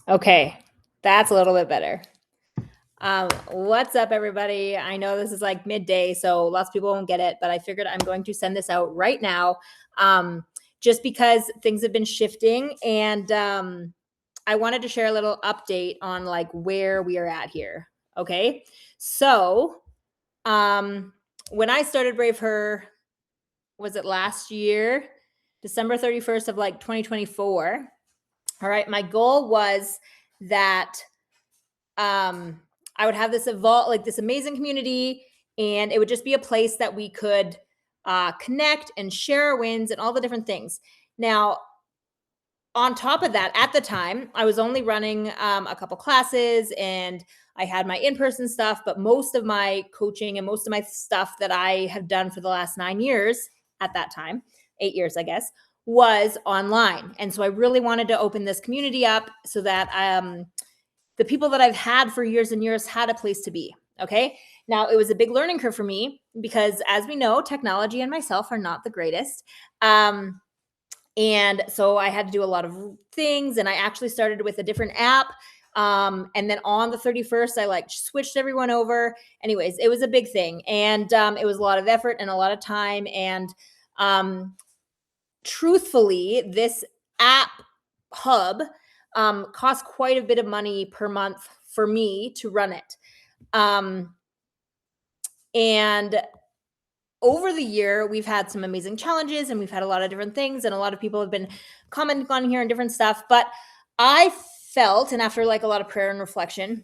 Okay, that's a little bit better. What's up, everybody? I know this is like midday, so lots of people won't get it, but I figured I'm going to send this out right now, just because things have been shifting, and I wanted to share a little update on like where we are at here. Okay, so when I started BraveHER, was it last year, December 31st of like 2024? All right, my goal was that I would have this evolve, like this amazing community, and it would just be a place that we could connect and share our wins and all the different things. Now, on top of that, at the time, I was only running a couple classes and I had my in-person stuff, but most of my coaching and most of my stuff that I have done for the last 9 years at that time, 8 years, I guess, was online. And so I really wanted to open this community up so that the people that I've had for years and years had a place to be. Okay. Now, it was a big learning curve for me because, as we know, technology and myself are not the greatest. And so I had to do a lot of things. And I actually started with a different app. And then on the 31st, I like switched everyone over. Anyways, it was a big thing. And it was a lot of effort and a lot of time. And truthfully, this app hub costs quite a bit of money per month for me to run it. And over the year, we've had some amazing challenges and we've had a lot of different things, and a lot of people have been commenting on here and different stuff. But I felt, and after like a lot of prayer and reflection,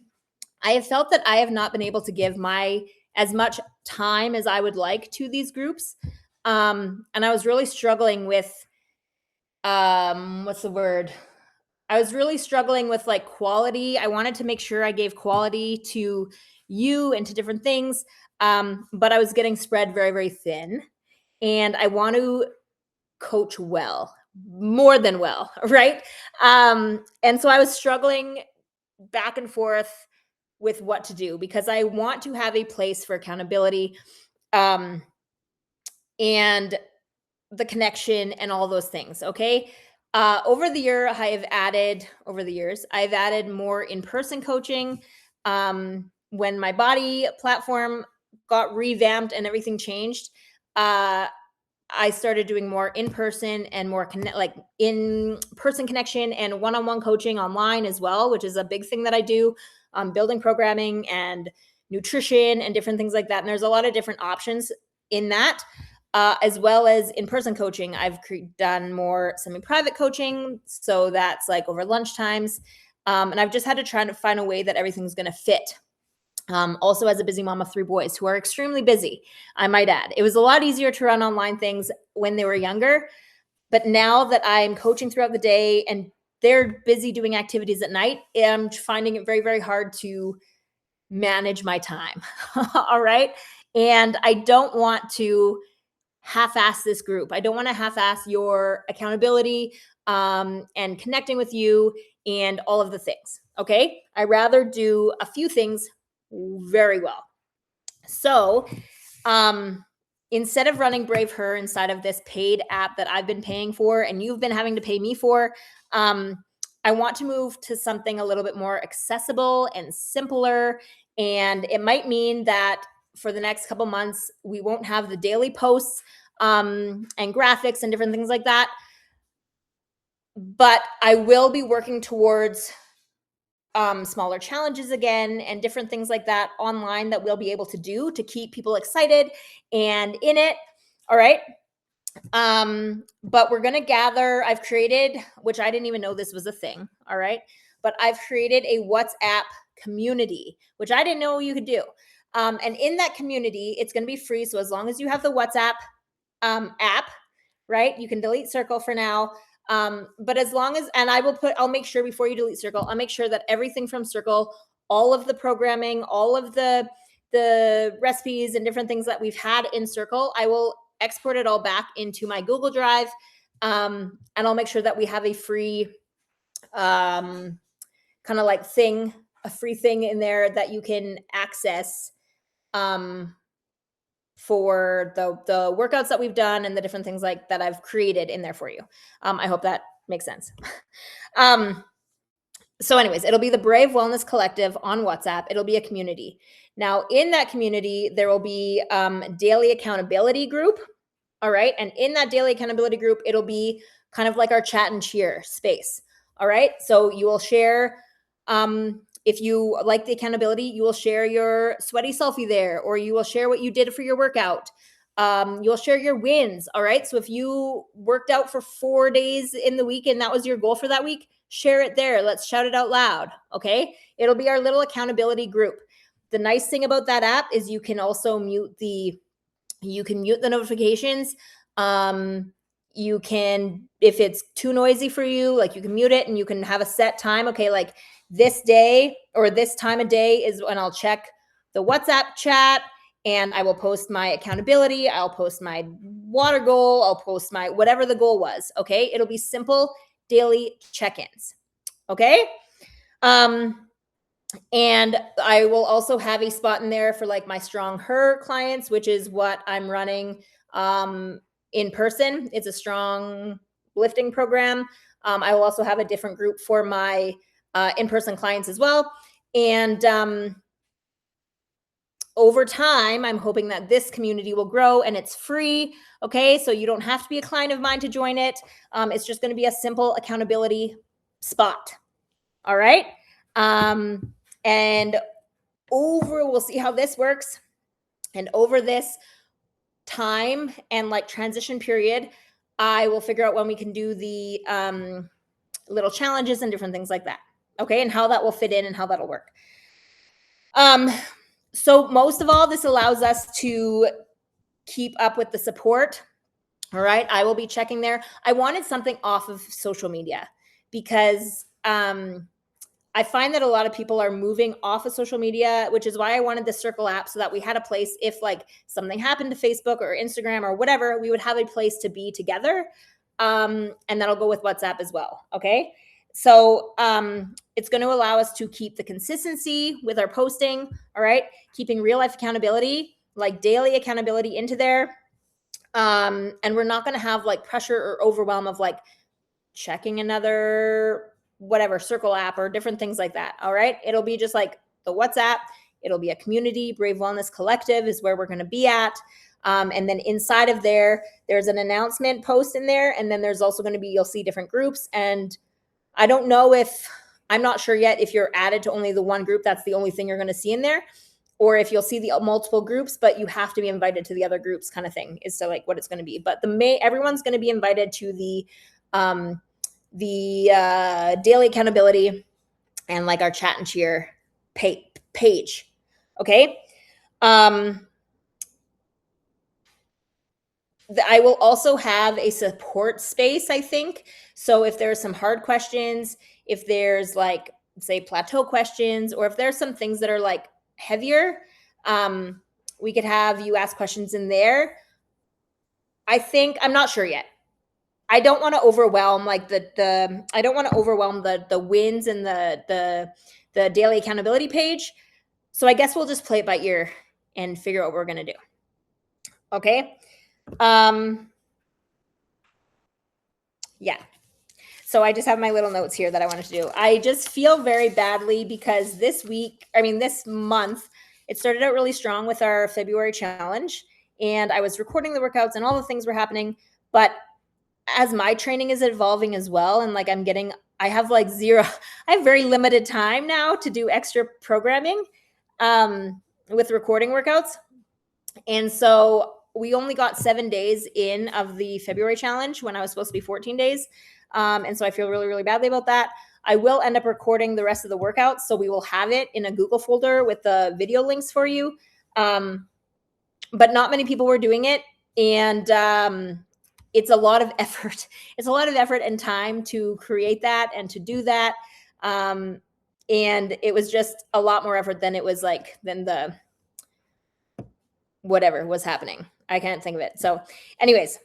I have felt that I have not been able to give my as much time as I would like to these groups. And I was really struggling with what's the word? I was really struggling with like quality. I wanted to make sure I gave quality to you and to different things. But I was getting spread very, very thin. And I want to coach well, more than well, right? And so I was struggling back and forth with what to do because I want to have a place for accountability and the connection and all those things. Okay. Over the years, I've added more in-person coaching. When my body platform got revamped and everything changed, I started doing more in-person and more like in-person connection and one-on-one coaching online as well, which is a big thing that I do. Building programming and nutrition and different things like that. And there's a lot of different options in that. As well as in-person coaching. I've done more semi-private coaching, so that's like over lunch times. And I've just had to try to find a way that everything's going to fit. Also, as a busy mom of 3 boys who are extremely busy, I might add, it was a lot easier to run online things when they were younger. But now that I'm coaching throughout the day and they're busy doing activities at night, I'm finding it very, very hard to manage my time. All right. And I don't want to half-ass this group. I don't want to half-ass your accountability and connecting with you and all of the things. Okay. I rather do a few things very well. So instead of running BraveHER inside of this paid app that I've been paying for and you've been having to pay me for, I want to move to something a little bit more accessible and simpler. And it might mean that for the next couple months, we won't have the daily posts and graphics and different things like that. But I will be working towards smaller challenges again and different things like that online that we'll be able to do to keep people excited and in it. All right. But we're going to gather. I've created, which I didn't even know this was a thing. All right. But I've created a WhatsApp community, which I didn't know you could do. And in that community, it's going to be free. So as long as you have the WhatsApp app, right, you can delete Circle for now. But as long as, and I'll make sure before you delete Circle, I'll make sure that everything from Circle, all of the programming, all of the recipes and different things that we've had in Circle, I will export it all back into my Google Drive. And I'll make sure that we have a free kind of like thing, a free thing in there that you can access for the workouts that we've done and the different things like that I've created in there for you. I hope that makes sense. So anyways, it'll be the Brave Wellness Collective on WhatsApp. It'll be a community. Now, in that community, there will be daily accountability group. All right. And in that daily accountability group, it'll be kind of like our chat and cheer space. All right. So you will share, if you like the accountability, you will share your sweaty selfie there, or you will share what you did for your workout. You'll share your wins. All right. So if you worked out for 4 days in the week and that was your goal for that week, share it there. Let's shout it out loud. Okay. It'll be our little accountability group. The nice thing about that app is you can also mute the notifications. You can, if it's too noisy for you, like you can mute it and you can have a set time. Okay, like this day or this time of day is when I'll check the WhatsApp chat and I will post my accountability. I'll post my water goal. I'll post my whatever the goal was. Okay, it'll be simple daily check-ins. Okay. And I will also have a spot in there for like my Strong Her clients, which is what I'm running in person. It's a strong lifting program. I will also have a different group for my in-person clients as well. And over time, I'm hoping that this community will grow and it's free. Okay. So you don't have to be a client of mine to join it. It's just going to be a simple accountability spot. All right. And we'll see how this works. And over this time and like transition period, I will figure out when we can do the little challenges and different things like that. Okay. And how that will fit in and how that'll work. So most of all, this allows us to keep up with the support. All right. I will be checking there. I wanted something off of social media because I find that a lot of people are moving off of social media, which is why I wanted the Circle app, so that we had a place if like something happened to Facebook or Instagram or whatever, we would have a place to be together. And that'll go with WhatsApp as well. Okay. So it's going to allow us to keep the consistency with our posting. All right. Keeping real life accountability, like daily accountability into there. And we're not going to have like pressure or overwhelm of like checking another whatever Circle app or different things like that. All right. It'll be just like the WhatsApp. It'll be a community. Brave Wellness Collective is where we're going to be at. And then inside of there's an announcement post in there. And then there's also going to be, you'll see different groups. And I don't know I'm not sure yet if you're added to only the one group, that's the only thing you're going to see in there, or if you'll see the multiple groups, but you have to be invited to the other groups kind of thing is so like what it's going to be. But everyone's going to be invited to the daily accountability and like our chat and cheer page. Okay. I will also have a support space, I think. So if there's some hard questions, if there's like, say, plateau questions, or if there's some things that are like heavier, we could have you ask questions in there. I'm not sure yet. I don't want to overwhelm like I don't want to overwhelm the wins and the daily accountability page. So I guess we'll just play it by ear and figure out what we're going to do. Okay. Yeah. So I just have my little notes here that I wanted to do. I just feel very badly because this month, it started out really strong with our February challenge, and I was recording the workouts and all the things were happening. But as my training is evolving as well, and like I have very limited time now to do extra programming with recording workouts. And so we only got 7 days in of the February challenge when I was supposed to be 14 days. And so I feel really, really badly about that. I will end up recording the rest of the workouts. So we will have it in a Google folder with the video links for you. But not many people were doing it. And it's a lot of effort. It's a lot of effort and time to create that and to do that. And it was just a lot more effort than the whatever was happening. I can't think of it. So anyways,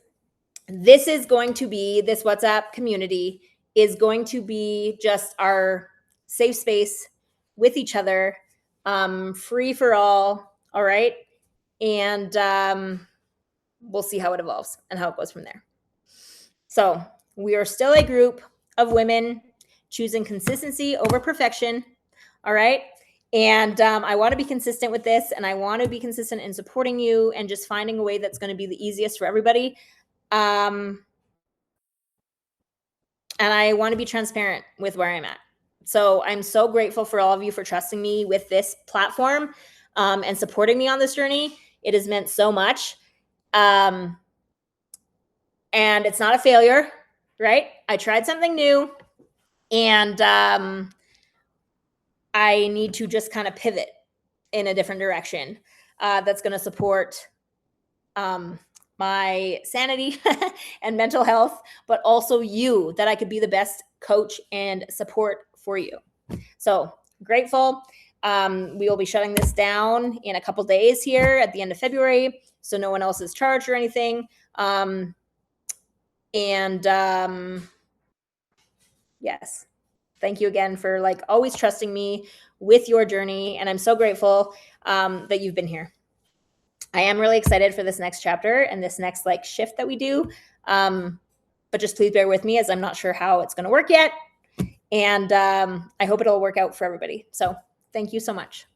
this WhatsApp community is going to be just our safe space with each other, free for all. All right. And we'll see how it evolves and how it goes from there. So we are still a group of women choosing consistency over perfection. All right. And I want to be consistent with this, and I want to be consistent in supporting you and just finding a way that's going to be the easiest for everybody. And I want to be transparent with where I'm at. So I'm so grateful for all of you for trusting me with this platform and supporting me on this journey. It has meant so much. And it's not a failure, right? I tried something new, and I need to just kind of pivot in a different direction that's going to support my sanity and mental health, but also you, that I could be the best coach and support for you. So grateful. We will be shutting this down in a couple days here at the end of February, so no one else is charged or anything. Yes, thank you again for like always trusting me with your journey, and I'm so grateful that you've been here. I am really excited for this next chapter and this next like shift that we do. But just please bear with me, as I'm not sure how it's going to work yet. And I hope it'll work out for everybody. So thank you so much.